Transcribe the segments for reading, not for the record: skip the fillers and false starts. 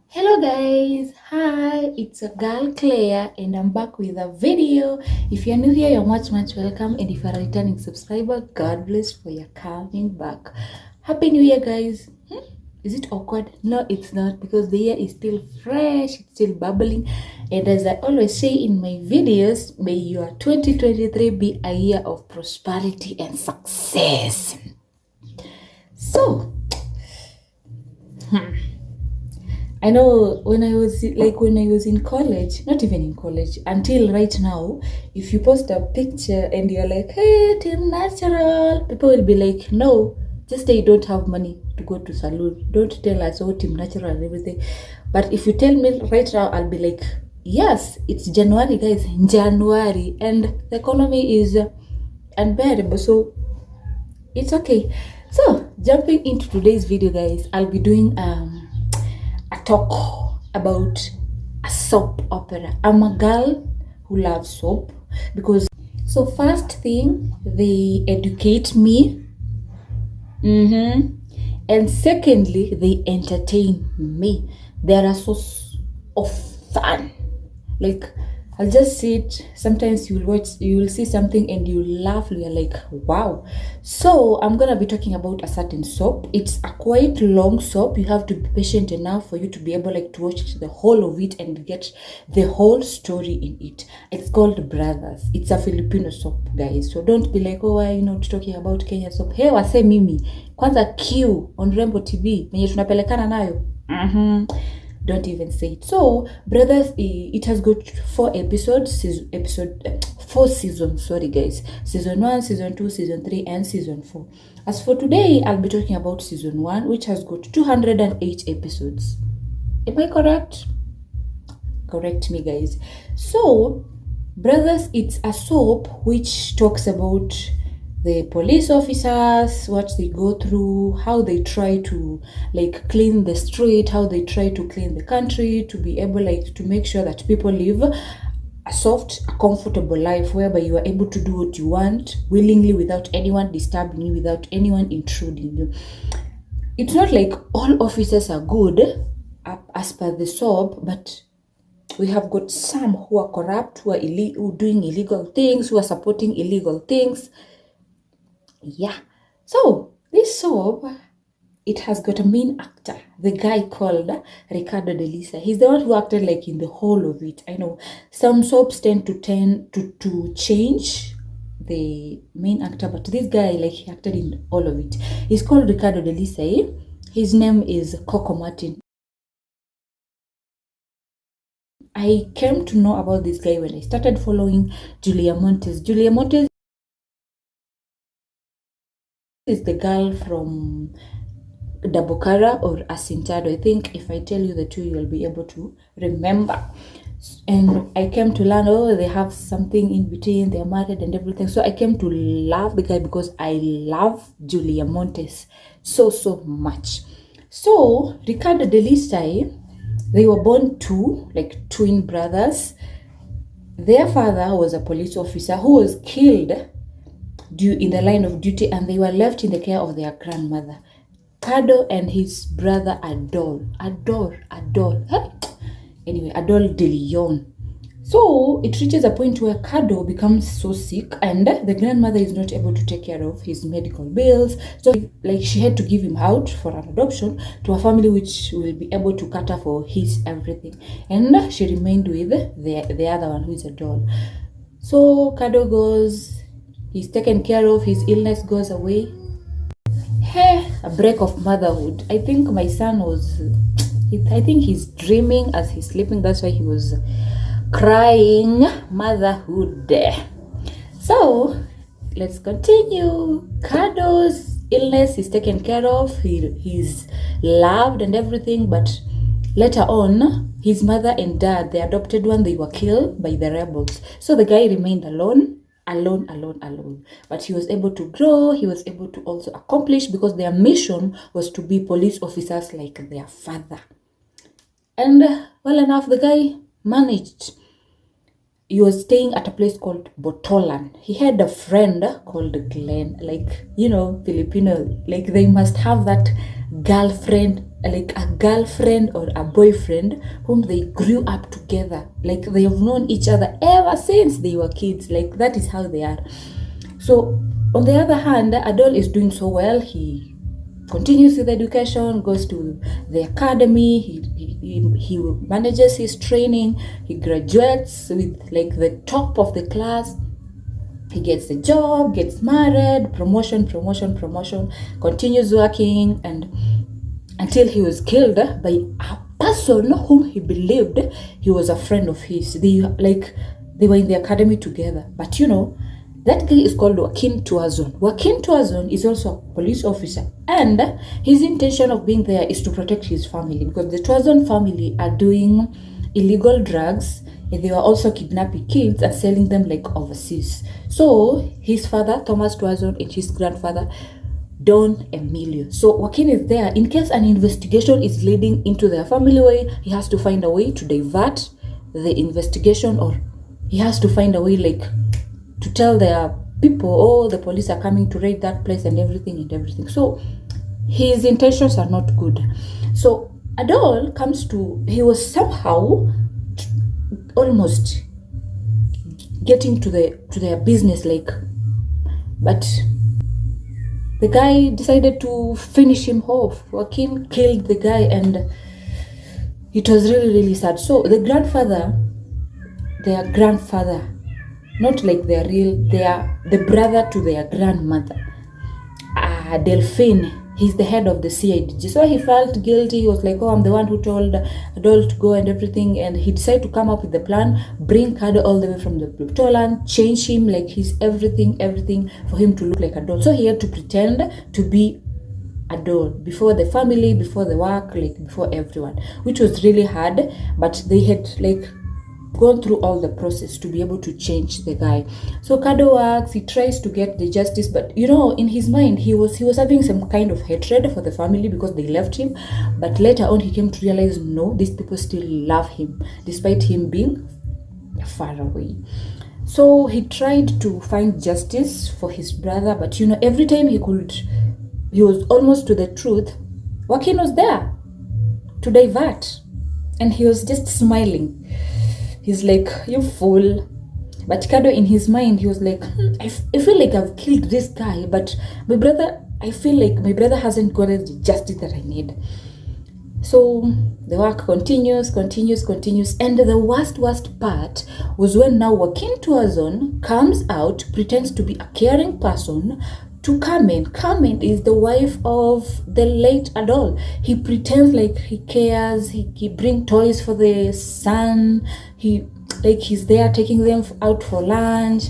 Hello guys, hi, it's a girl Claire and I'm back with a video. If you're new here, you're much welcome, and if you're a returning subscriber, God bless for your coming back. Happy New Year guys. Is it awkward? No, it's not, because the year is still fresh, it's still bubbling, and as I always say in my videos, may your 2023 be a year of prosperity and success. So, I know when I was in college, not even in college, until right now, if you post a picture and you're like, hey, Team Natural, people will be like, no, just say you don't have money to go to salon. Don't tell us, oh, Team Natural and everything. But if you tell me right now, I'll be like, yes, it's January, guys, January, and the economy is unbearable, so it's okay. So, jumping into today's video, guys, I'll be doing a talk about a soap opera. I'm a girl who loves soap because, so first thing, they educate me, and secondly, they entertain me. They are a source of fun. Like, I'll just sit. Sometimes you will see something and you laugh. You're like, wow. So I'm gonna be talking about a certain soap. It's a quite long soap. You have to be patient enough for you to be able to watch the whole of it and get the whole story in it. It's called Brothers. It's a Filipino soap, guys. So don't be like, oh, why are you not talking about Kenya soap? Hey, wase mimi. Kwanza Q on Rembo TV. Menye tunapelekana nayo. Don't even say it. So, Brothers, it has got 4 episodes, 4 seasons, sorry guys. Season 1, Season 2, Season 3, and Season 4. As for today, I'll be talking about Season 1, which has got 208 episodes. Am I correct? Correct me, guys. So, Brothers, it's a soap which talks about the police officers, what they go through, how they try to clean the street, how they try to clean the country, to be able to make sure that people live a soft, a comfortable life whereby you are able to do what you want willingly without anyone disturbing you, without anyone intruding you. It's not like all officers are good as per the soap, but we have got some who are corrupt, who are doing illegal things, who are supporting illegal things. Yeah. So this soap, it has got a main actor, the guy called Ricardo De Lisa. He's the one who acted in the whole of it. I know some soaps tend to change the main actor, but this guy, he acted in all of it. He's called Ricardo De Lisa. His name is Coco Martin. I came to know about this guy when I started following Julia Montes. Julia Montes is the girl from Dabokara or Asintado. I think if I tell you the two, you'll be able to remember. And I came to learn, oh, they have something in between, they're married and everything. So I came to love the guy because I love Julia Montes so much. So Ricardo De Lisa, they were born twin brothers. Their father was a police officer who was killed in the line of duty, and they were left in the care of their grandmother. Cado and his brother Adol de Leon. So it reaches a point where Cado becomes so sick and the grandmother is not able to take care of his medical bills. So she had to give him out for an adoption to a family which will be able to cater for his everything. And she remained with the other one, who is Adol. So Cado goes, he's taken care of, his illness goes away. A break of motherhood. I think my son I think he's dreaming as he's sleeping. That's why he was crying. Motherhood. So let's continue. Cado's illness is taken care of. He's loved and everything, but later on, his mother and dad, the adopted one, they were killed by the rebels. So the guy remained alone. But he was able to grow, he was able to also accomplish, because their mission was to be police officers like their father. And well enough, the guy managed. He was staying at a place called Botolan. He had a friend called Glenn, Filipino, they must have that girlfriend like a girlfriend or a boyfriend whom they grew up together. Like they have known each other ever since they were kids. Like that is how they are. So on the other hand, Adol is doing so well. He continues with education, goes to the academy, he manages his training, he graduates with like the top of the class. He gets a job, gets married, promotion, continues working, and until he was killed by a person whom he believed he was a friend of his. They were in the academy together. But that guy is called Joaquin Tuazon. Joaquin Tuazon is also a police officer, and his intention of being there is to protect his family, because the Tuazon family are doing illegal drugs, and they were also kidnapping kids and selling them like overseas. So his father, Thomas Tuazon, and his grandfather, Don Emilio. So Joaquin is there in case an investigation is leading into their family way. He has to find a way to divert the investigation, or he has to find a way like to tell their people, oh, the police are coming to raid that place and everything. So his intentions are not good. So Adol he was somehow almost getting to their business, like, but the guy decided to finish him off. Joaquin killed the guy, and it was really, really sad. So their grandfather, not like they are the brother to their grandmother, Delphine, he's the head of the CIDG. So he felt guilty. He was like, oh, I'm the one who told Adol to go and everything. And he decided to come up with the plan, bring Kado all the way from the Plutoland, change him like he's everything for him to look like Adol. So he had to pretend to be Adol before the family, before the work, like before everyone, which was really hard. But they had like gone through all the process to be able to change the guy. So Kado works, he tries to get the justice, but in his mind he was having some kind of hatred for the family because they left him. But later on he came to realize, no, these people still love him despite him being far away. So he tried to find justice for his brother, but every time he was almost to the truth, Joaquin was there to divert, and he was just smiling. He's like, you fool. But Kado in his mind, he was like, I feel like I've killed this guy, but I feel like my brother hasn't gotten the justice that I need. So the work continues. And the worst part was when now Joaquin Tuazon comes out, pretends to be a caring person to Carmen. Carmen is the wife of the late Adol. He pretends like he cares. He bring toys for the son. He's there taking them out for lunch.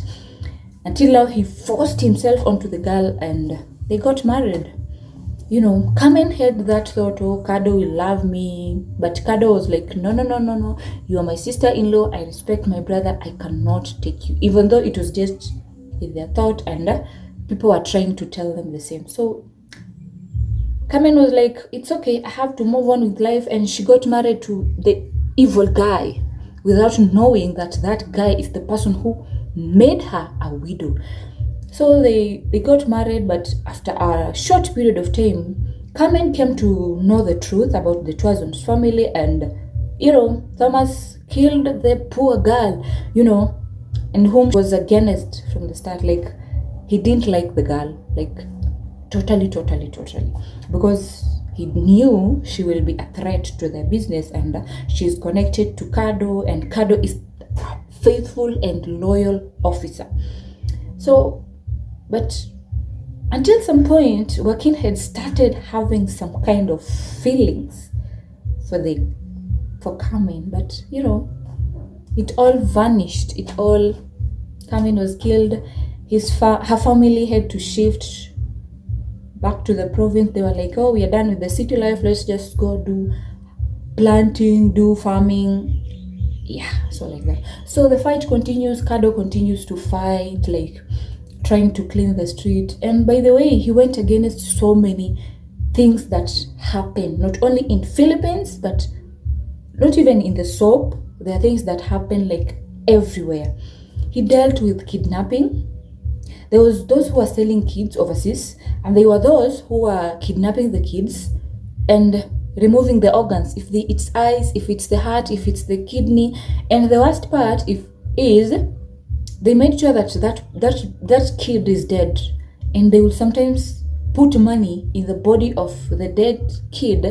Until now, he forced himself onto the girl and they got married. Carmen had that thought, oh, Kado will love me. But Kado was like, no. You are my sister-in-law. I respect my brother. I cannot take you. Even though it was just in their thought, and people were trying to tell them the same. So Carmen was like, it's okay, I have to move on with life. And she got married to the evil guy without knowing that guy is the person who made her a widow. So they got married, but after a short period of time, Carmen came to know the truth about the Tuazon's family, and Thomas killed the poor girl, and whom was against from the start. Like, he didn't like the girl, like totally, because he knew she will be a threat to their business, and she's connected to Kado, and Kado is a faithful and loyal officer. So, but until some point, Joaquin had started having some kind of feelings for Carmen, but it all vanished. Carmen was killed. Her family had to shift back to the province. They were like, oh, we are done with the city life, let's just go do planting, do farming. Yeah, so like that. So the fight continues. Kado continues to fight, like trying to clean the street. And by the way, he went against so many things that happen, not only in Philippines, but not even in the soap. There are things that happen like everywhere. He dealt with kidnapping. There was those who were selling kids overseas, and there were those who were kidnapping the kids. And removing the organs, if it's eyes, if it's the heart, if it's the kidney. And the worst part is they made sure that kid is dead, and they will sometimes put money in the body of the dead kid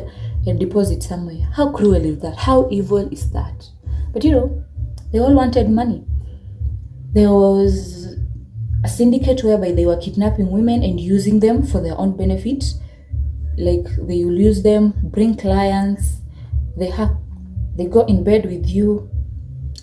and deposit somewhere. How cruel is that? How evil is that? But they all wanted money. There was a syndicate whereby they were kidnapping women and using them for their own benefit. Like, they will use them, bring clients, they go in bed with you,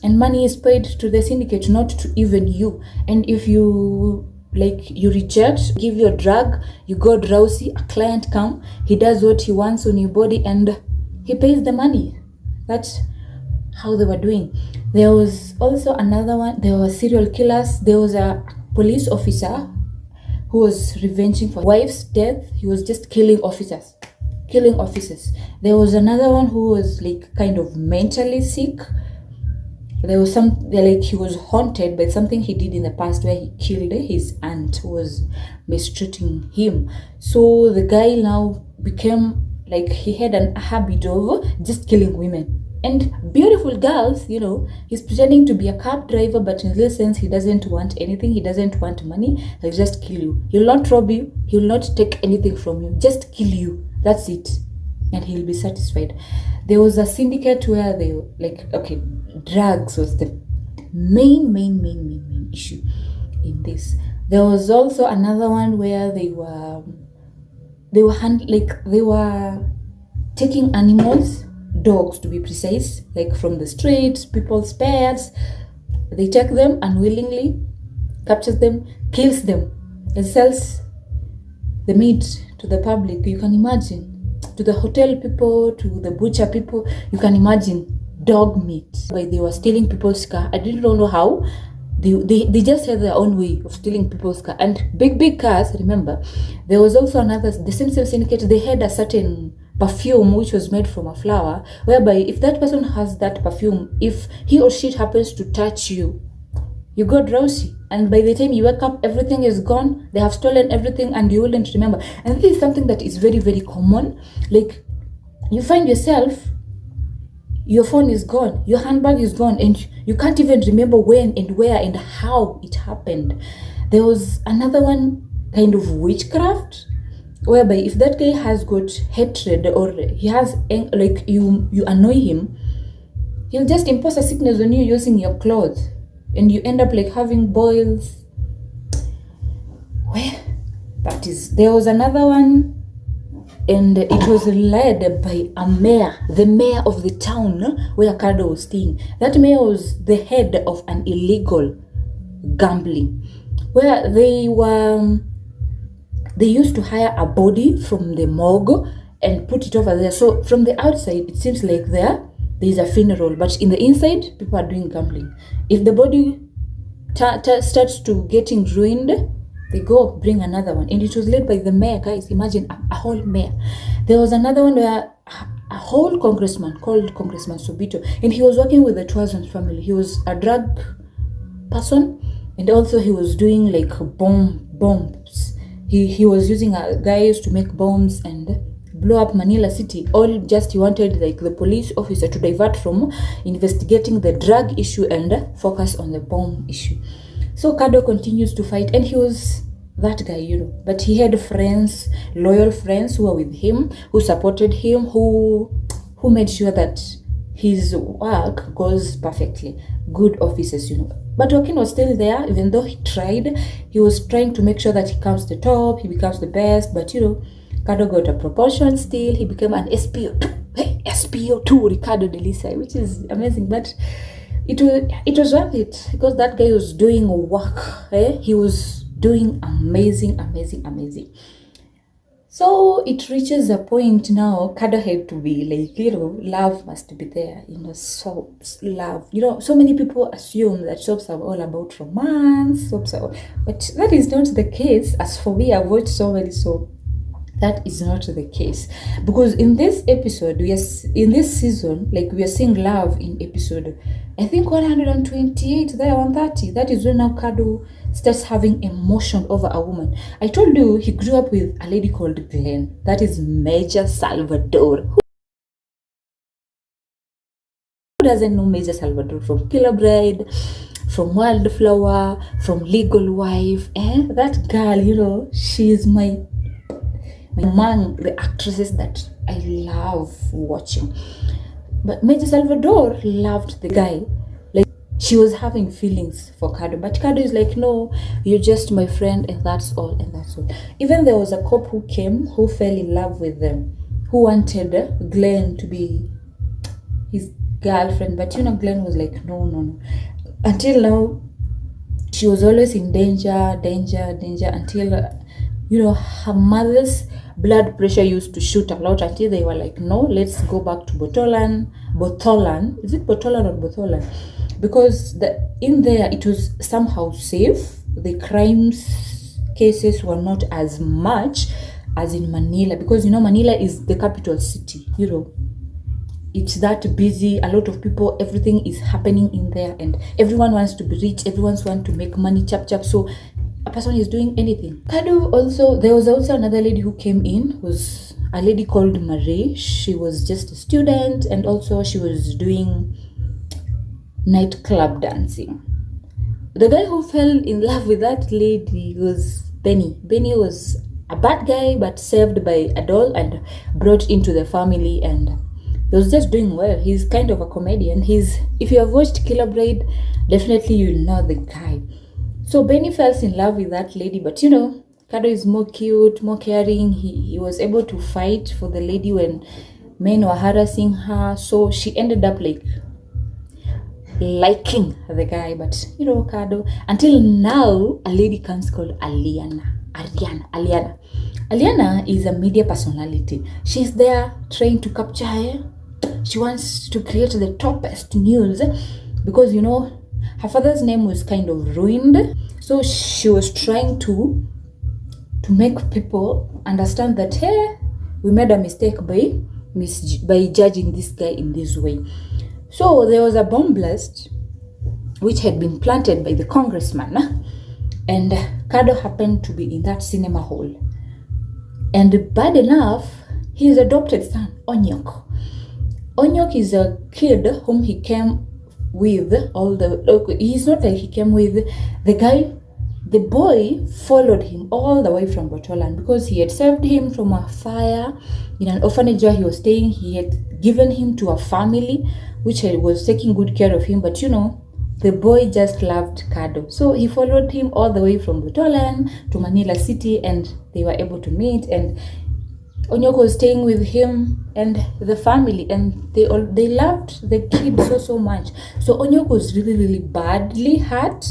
and money is paid to the syndicate, not to even you. And if you reject, give your drug, you go drowsy, a client come, he does what he wants on your body and he pays the money. That's how they were doing. There was also another one. There were serial killers. There was a police officer who was revenging for wife's death. He was just killing officers. There was another one who was kind of mentally sick. There was he was haunted by something he did in the past, where he killed his aunt who was mistreating him. So the guy now became he had a habit of just killing women and beautiful girls. He's pretending to be a cab driver, but in real sense he doesn't want anything. He doesn't want money. He'll just kill you. He'll not rob you. He'll not take anything from you. Just kill you. That's it. And he'll be satisfied. There was a syndicate where they drugs was the main issue in this. There was also another one where they were taking animals, dogs to be precise, from the streets, people's pets. They take them unwillingly, captures them, kills them, and sells the meat to the public. You can imagine, to the hotel people, to the butcher people, you can imagine dog meat. But they were stealing people's car. I didn't know how. They just had their own way of stealing people's car. And big cars, remember. There was also another, the same syndicate, they had a certain perfume which was made from a flower, whereby if that person has that perfume, if he or she happens to touch you, you go drowsy. And by the time you wake up, everything is gone. They have stolen everything and you wouldn't remember. And this is something that is very, very common. You find yourself, your phone is gone, your handbag is gone, and you can't even remember when and where and how it happened. There was another one, kind of witchcraft, whereby if that guy has got hatred or he has you annoy him, he'll just impose a sickness on you using your clothes, and you end up having boils. Well, that is. There was another one, and it was led by a mayor, the mayor of the town where Kado was staying. That mayor was the head of an illegal gambling, where they used to hire a body from the morgue and put it over there. So from the outside, it seems like there's a funeral, but in the inside, people are doing gambling. If the body starts to getting ruined, they go bring another one. And it was led by the mayor, guys. Imagine a whole mayor. There was another one where a whole congressman called Congressman Subito, and he was working with the Twazon family. He was a drug person, and also he was doing bombs. He was using guys to make bombs and blow up Manila City. All just he wanted the police officer to divert from investigating the drug issue and focus on the bomb issue. So Kado continues to fight, and he was that guy, but he had friends, loyal friends who were with him, who supported him, who made sure that his work goes perfectly. Good officers, But Joaquin was still there, even though he tried. He was trying to make sure that he comes to the top, he becomes the best, but Kado got a promotion still. He became an SPO2. Hey, SPO2, Ricardo de Lisa, which is amazing, but it was worth it because that guy was doing work. He was doing amazing. So it reaches a point now, Kado had to be love must be there. Soaps, love. So many people assume that soaps are all about romance, but that is not the case. As for me, I've watched so many soaps. That is not the case, because in this episode, in this season, we are seeing love in episode, I think 128, there 130. That is when now Kado starts having emotion over a woman. I told you he grew up with a lady called Glenn. That is Major Salvador. doesn't know Major Salvador from Killer Bride, from Wildflower, from Legal Wife? That girl, she's among the actresses that I love watching. But Major Salvador loved the guy. Like, she was having feelings for Kado, but Kado is like, no, you're just my friend, and that's all, and that's all. Even there was a cop who came, who fell in love with them, who wanted Glenn to be his girlfriend, but Glenn was like, no. Until now, she was always in danger, until her mother's blood pressure used to shoot a lot, until they were like, no, let's go back to Botholan. Is it Botholan or Botholan? Because in there it was somehow safe. The crimes cases were not as much as in Manila, because Manila is the capital city. It's that busy, a lot of people, everything is happening in there, and everyone wants to be rich, everyone wants to make money, chap. So a person is doing anything. There was also another lady who came in, was a lady called Marie. She was just a student, and also she was doing nightclub dancing. The guy who fell in love with that lady was Benny. Benny was a bad guy, but saved by a doll and brought into the family, and he was just doing well. He's kind of a comedian. If you have watched Killer Bride, definitely you'll know the guy. So Benny fell in love with that lady, but Kado is more cute, more caring. He was able to fight for the lady when men were harassing her. So she ended up liking the guy. But Kado, until now, a lady comes called Aliana. Aliana is a media personality. She's there trying to capture her. She wants to create the toppest news because her father's name was kind of ruined. So she was trying to make people understand that, hey, we made a mistake by judging this guy in this way. So there was a bomb blast which had been planted by the congressman, and Kado happened to be in that cinema hall. And bad enough, his adopted son, Onyok. Onyok is a kid whom he came with he's not like he came with the guy. The boy followed him all the way from Botholan because he had saved him from a fire in an orphanage where he was staying. He had given him to a family which was taking good care of him, but the boy just loved Kado. So he followed him all the way from Botholan to Manila City, and they were able to meet, and Onyoko was staying with him and the family, and they loved the kid so much. So Onyoko was really badly hurt,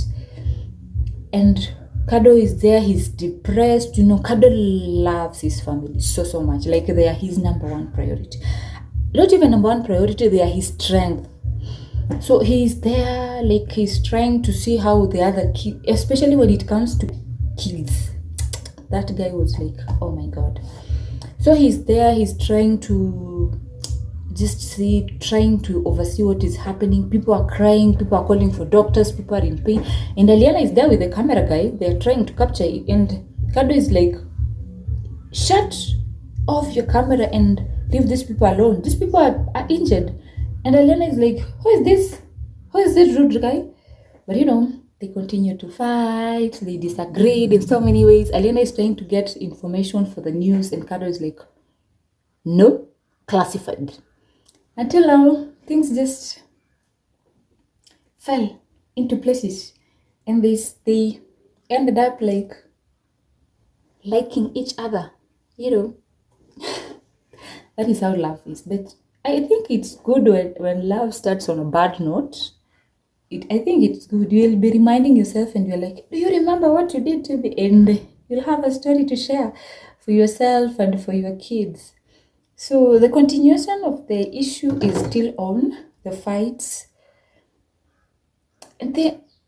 and Kado is there. He's depressed. Kado loves his family so much. Like, they are his number one priority. Not even number one priority, they are his strength. So he's there, like, he's trying to see how the other kids, especially when it comes to kids. That guy was like, oh my God. So he's there, he's trying to oversee what is happening. People are crying, people are calling for doctors, people are in pain. And Aliana is there with the camera guy. They're trying to capture it. And Kado is like, shut off your camera and leave these people alone. These people are injured. And Aliana is like, who is this? Who is this rude guy? But they continue to fight. They disagreed in so many ways. Aliana is trying to get information for the news, and Kado is like, no, classified. Until now, things just fell into places, and they ended up liking each other. That is how love is. But I think it's good when love starts on a bad note. I think it's good. You'll be reminding yourself, and you're like, do you remember what you did to me? And you'll have a story to share for yourself and for your kids. So the continuation of the issue is still on, the fights. And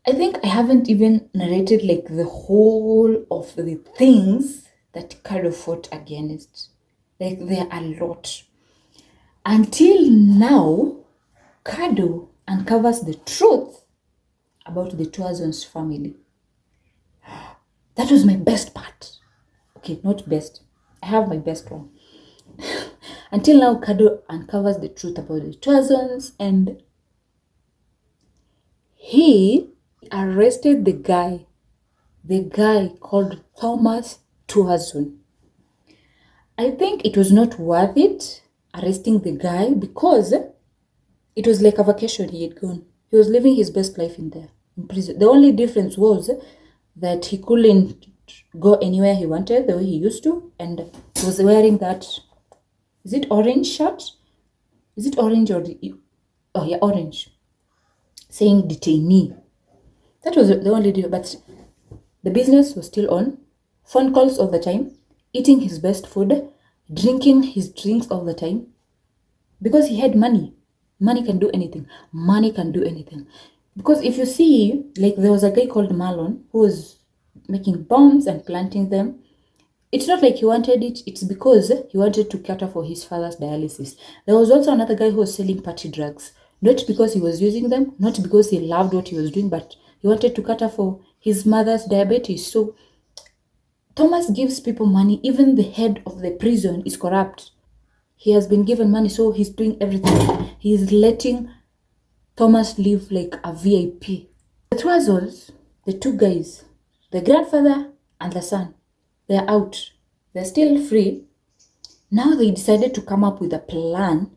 I think I haven't even narrated the whole of the things that Kado fought against. There are a lot. Until now, Kado uncovers the truth about the Tuazons family. That was my best part. Okay, not best. I have my best one. Until now, Kado uncovers the truth about the Tuazons, and he arrested the guy called Thomas Tuazon. I think it was not worth it arresting the guy because it was like a vacation he had gone. He was living his best life in there, in prison. The only difference was that he couldn't go anywhere he wanted the way he used to, and he was wearing that, is it orange shirt? Is it orange oh yeah, orange, saying detainee. That was the only difference. But the business was still on. Phone calls all the time, eating his best food, drinking his drinks all the time, because he had money. Money can do anything. Money can do anything. Because if you see, like there was a guy called Marlon who was making bombs and planting them. It's not like he wanted it, it's because he wanted to cater for his father's dialysis. There was also another guy who was selling party drugs. Not because he was using them, not because he loved what he was doing, but he wanted to cater for his mother's diabetes. So Thomas gives people money. Even the head of the prison is corrupt. He has been given money, so he's doing everything. He's letting Thomas live like a VIP. The Twazos, the two guys, the grandfather and the son, they're out. They're still free. Now they decided to come up with a plan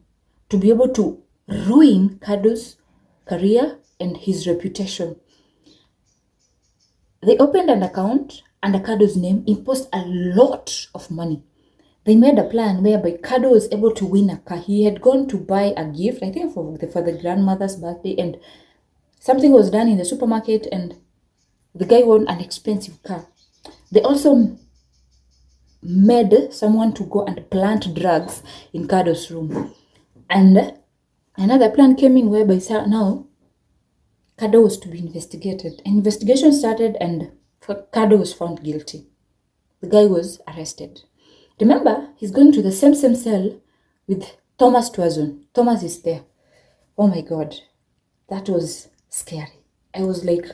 to be able to ruin Kado's career and his reputation. They opened an account under Kado's name, imposed a lot of money. They made a plan whereby Kado was able to win a car. He had gone to buy a gift, I think for the grandmother's birthday, and something was done in the supermarket, and the guy won an expensive car. They also made someone to go and plant drugs in Kado's room. And another plan came in whereby now Kado was to be investigated. An investigation started and Kado was found guilty. The guy was arrested. Remember, he's going to the same cell with Thomas Tuazon. Thomas is there. Oh my God, that was scary. I was like,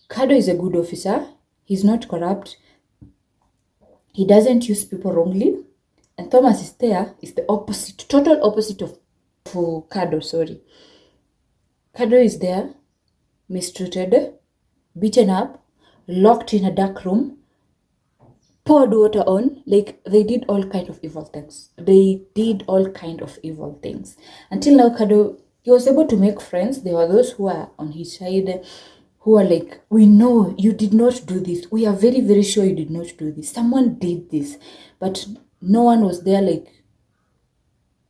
Kado is a good officer. He's not corrupt. He doesn't use people wrongly. And Thomas is there, is the opposite, total opposite of Kado, sorry. Kado is there, mistreated, beaten up, locked in a dark room, poured water on, like they did all kind of evil things. They did all kind of evil things. Until now, Kado, he was able to make friends. There were those who are on his side, who are like, we know you did not do this. We are very, very sure you did not do this. Someone did this. But no one was there like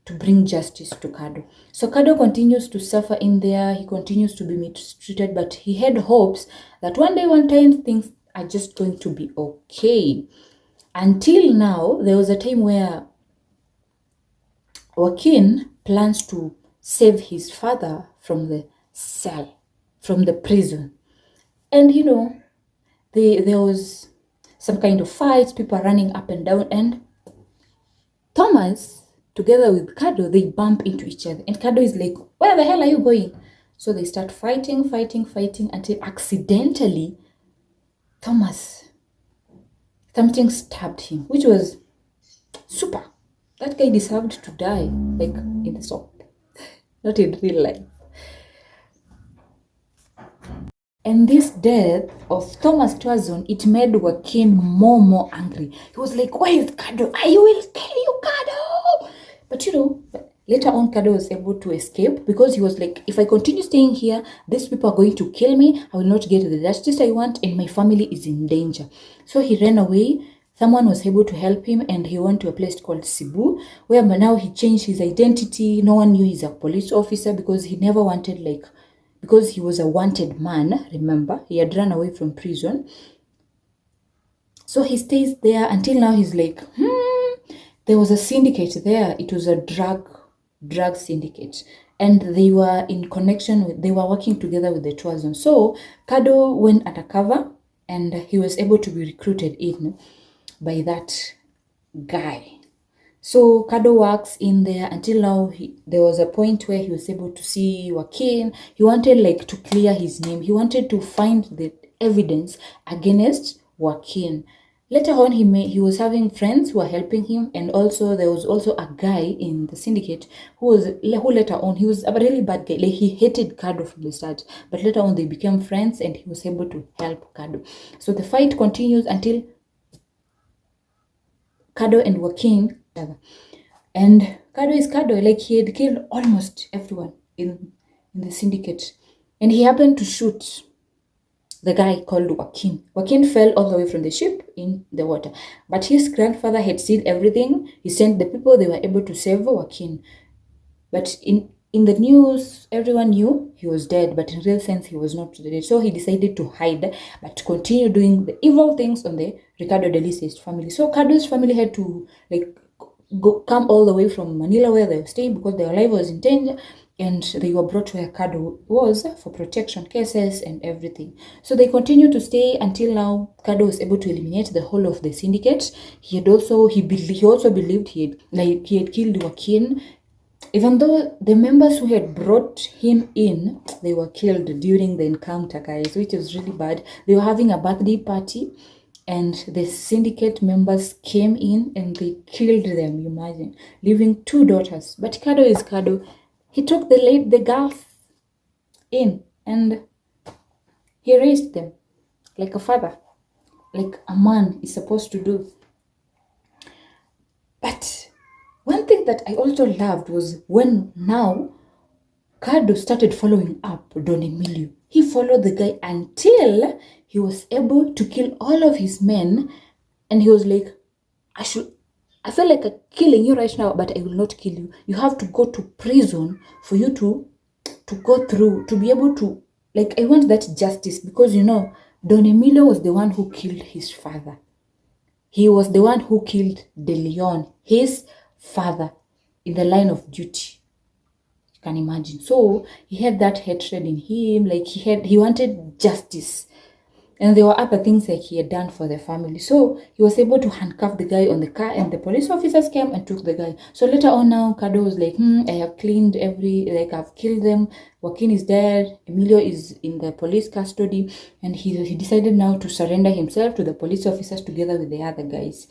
to bring justice to Kado. So Kado continues to suffer in there. He continues to be mistreated, but he had hopes that one day, one time, things are just going to be okay. Until now, there was a time where Joaquin plans to save his father from the cell, from the prison. And you know, there was some kind of fights, people running up and down, and Thomas, together with Kado, they bump into each other. And Kado is like, where the hell are you going? So they start fighting until accidentally something stabbed him, which was super. That guy deserved to die, like in the soap, not in real life. And this death of Thomas Tuazon, it made Joaquin more angry. He was like, where is Kado? I will kill you, Kado! But you know, later on, Kado was able to escape because he was like, if I continue staying here, these people are going to kill me. I will not get the justice I want, and my family is in danger. So he ran away. Someone was able to help him, and he went to a place called Cebu, where now he changed his identity. No one knew he's a police officer because he never wanted, because he was a wanted man, remember? He had run away from prison. So he stays there until now. He's like, there was a syndicate there. It was a drug syndicate. And they were in connection with, they were working together with the Tuazon. So Kado went undercover and he was able to be recruited in by that guy. So Kado works in there until now. There was a point where he was able to see Joaquin. He wanted to clear his name. He wanted to find the evidence against Joaquin. Later on, he was having friends who were helping him, and also there was also a guy in the syndicate who later on, he was a really bad guy. Like, he hated Kado from the start, but later on they became friends, and he was able to help Kado. So the fight continues until Kado and Joaquin, and Kado is Kado. Like, he had killed almost everyone in the syndicate, and he happened to shoot the guy called Joaquin. Joaquin fell all the way from the ship in the water, but his grandfather had seen everything. He sent the people; they were able to save Joaquin. But in the news, everyone knew he was dead, but in real sense, he was not dead. So he decided to hide, but to continue doing the evil things on the Ricardo Delice's family. So Cardo's family had to like come all the way from Manila, where they were staying, because their life was in danger, and they were brought where Cardo was for protection cases and everything. So they continued to stay until now. Cardo was able to eliminate the whole of the syndicate. He also believed he had killed Joaquin, even though the members who had brought him in, they were killed during the encounter, guys, which was really bad. They were having a birthday party, and the syndicate members came in and they killed them, you imagine, leaving 2 daughters. But Kado is Kado. He took the girls in, and he raised them like a father, like a man is supposed to do. But one thing that I also loved was when now Kado started following up Don Emilio. He followed the guy until he was able to kill all of his men, and he was like, I feel like killing you right now, but I will not kill you. You have to go to prison for you to go through, to be able to, like, I want that justice, because Don Emilio was the one who killed his father. He was the one who killed De Leon, his father, in the line of duty. You can imagine. So he had that hatred in him, like he wanted justice. And there were other things like he had done for the family. So he was able to handcuff the guy on the car, and the police officers came and took the guy. So later on now, Kado was like, I have cleaned I've killed them. Joaquin is dead. Emilio is in the police custody. And he decided now to surrender himself to the police officers together with the other guys,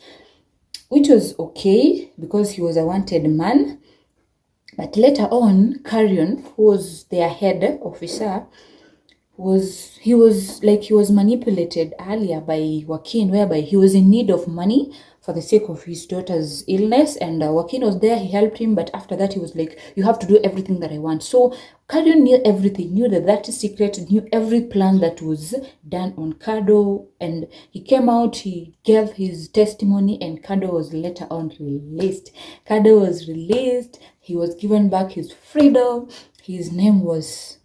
which was okay because he was a wanted man. But later on, Carrion, who was their head officer, he was manipulated earlier by Joaquin, whereby he was in need of money for the sake of his daughter's illness, and Joaquin was there. He helped him, but after that he was like, you have to do everything that I want. So Cardo knew everything, knew that secret, knew every plan that was done on Cardo, and he came out, he gave his testimony, and Cardo was later on released. Cardo was released, he was given back his freedom, his name was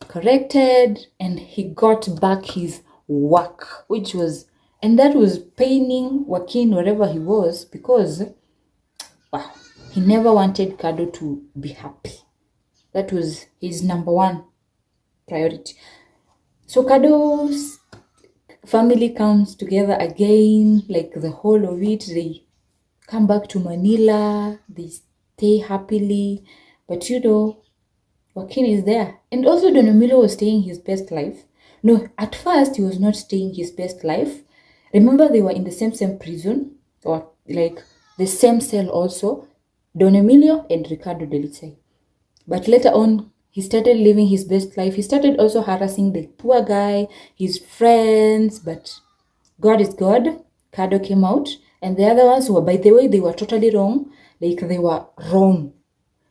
corrected, and he got back his work, and that was paining Joaquin wherever he was, because wow, he never wanted Cardo to be happy. That was his number one priority. So Cardo's family comes together again, like the whole of it. They come back to Manila, they stay happily, but Joaquin is there. And also Don Emilio was staying his best life. No, at first he was not staying his best life. Remember, they were in the same prison, or like the same cell also, Don Emilio and Ricardo Delice. But later on, he started living his best life. He started also harassing the poor guy, his friends, but God is God. Cardo came out, and the other ones were, by the way, they were totally wrong. Like, they were wrong.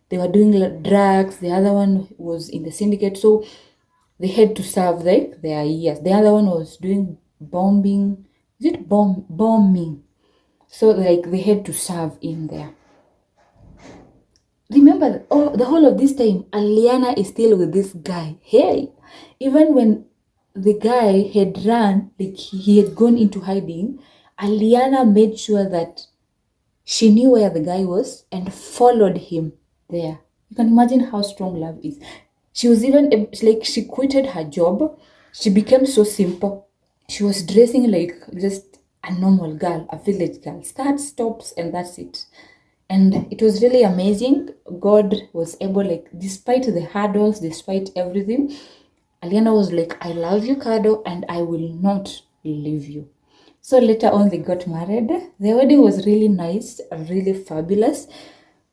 They were doing drugs. The other one was in the syndicate, so they had to serve their years. The other one was doing bombing. Is it bombing? So like they had to serve in there. Remember, the whole of this time, Aliana is still with this guy. Hey, even when the guy had run, like he had gone into hiding, Aliana made sure that she knew where the guy was and followed him there. You can imagine how strong love is. She was even like, she quitted her job. She became so simple. She was dressing like just a normal girl, a village girl. Starts, stops, and that's it. And it was really amazing. God was able, like, despite the hurdles, despite everything, Aliana was like, I love you, Cardo, and I will not leave you. So later on, they got married. The wedding was really nice, really fabulous.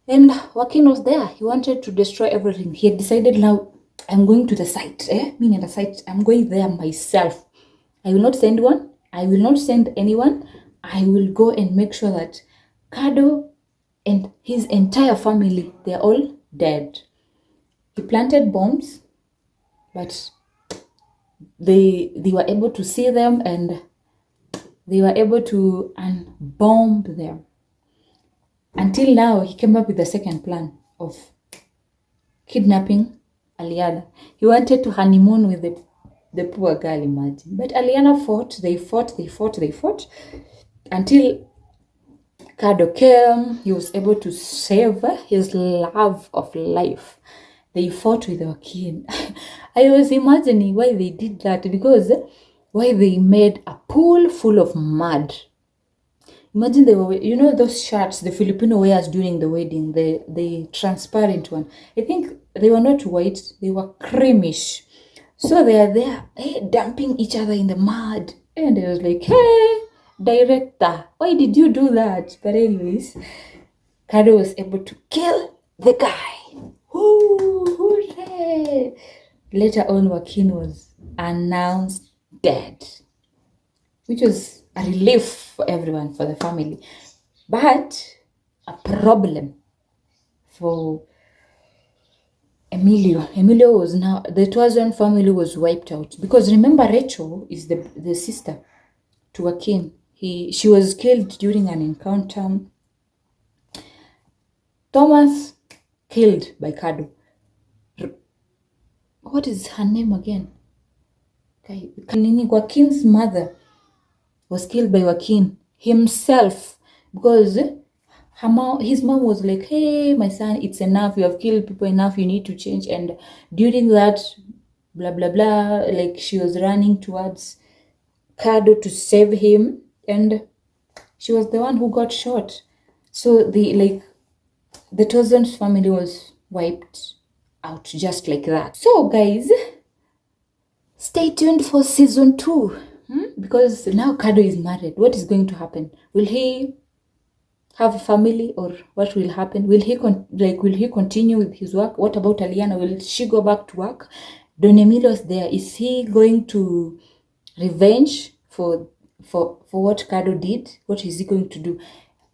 And Joaquin was there. He wanted to destroy everything. He had decided, now I'm going to the site. Meaning the site. I'm going there myself. I will not send one. I will not send anyone. I will go and make sure that Kado and his entire family, they're all dead. He planted bombs, but they were able to see them, and they were able to unbomb them. Until now, he came up with the second plan of kidnapping Aliana. He wanted to honeymoon with the poor girl, imagine. But Aliana fought, they fought until Kado came. He was able to save his love of life. They fought with Joaquin. I was imagining why they did that, because why they made a pool full of mud. Imagine they were, those shirts the Filipino wears during the wedding, the transparent one. I think they were not white, they were creamish. So they are there, dumping each other in the mud. And I was like, hey, director, why did you do that? But anyways, Kado was able to kill the guy. Hooray! Later on, Joaquin was announced dead, which was a relief for everyone, for the family. But a problem for Emilio. Emilio was now, the Tuazon family was wiped out. Because remember, Rachel is the sister to Joaquin. She was killed during an encounter. Thomas killed by Kado. What is her name again? Joaquin's mother was killed by Joaquin himself, because his mom was like, hey, my son, it's enough. You have killed people enough. You need to change. And during that, blah, blah, blah, like she was running towards Kado to save him. And she was the one who got shot. So the Tozon's family was wiped out just like that. So guys, stay tuned for season 2. Because now Kado is married. What is going to happen? Will he have a family, or what will happen? Will he continue with his work? What about Aliana? Will she go back to work? Don Emilio's there. Is he going to revenge for what Kado did? What is he going to do?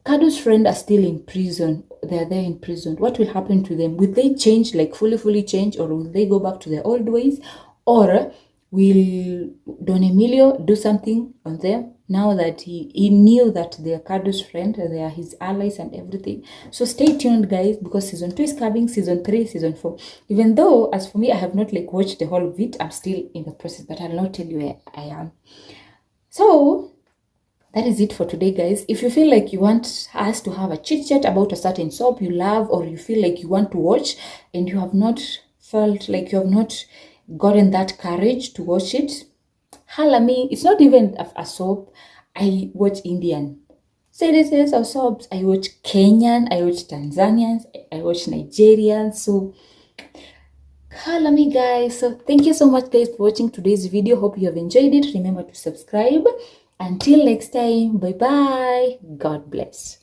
Kado's friends are still in prison. They are there in prison. What will happen to them? Will they change, like fully change, or will they go back to their old ways? Or will Don Emilio do something on them now that he knew that they are Kado's friend, they are his allies and everything? So stay tuned, guys, because season 2 is coming, season 3, season 4. Even though, as for me, I have not watched the whole of it. I'm still in the process, but I'll not tell you where I am. So that is it for today, guys. If you feel like you want us to have a chit chat about a certain soap you love, or you feel like you want to watch and you have not felt like you have not gotten that courage to watch it, holla me. It's not even a soap. I watch Indian series or soaps. I watch Kenyan, I watch Tanzanians, I watch Nigerians. So holla me, guys. So thank you so much, guys, for watching today's video. Hope you have enjoyed it. Remember to subscribe. Until next time, bye bye. God bless.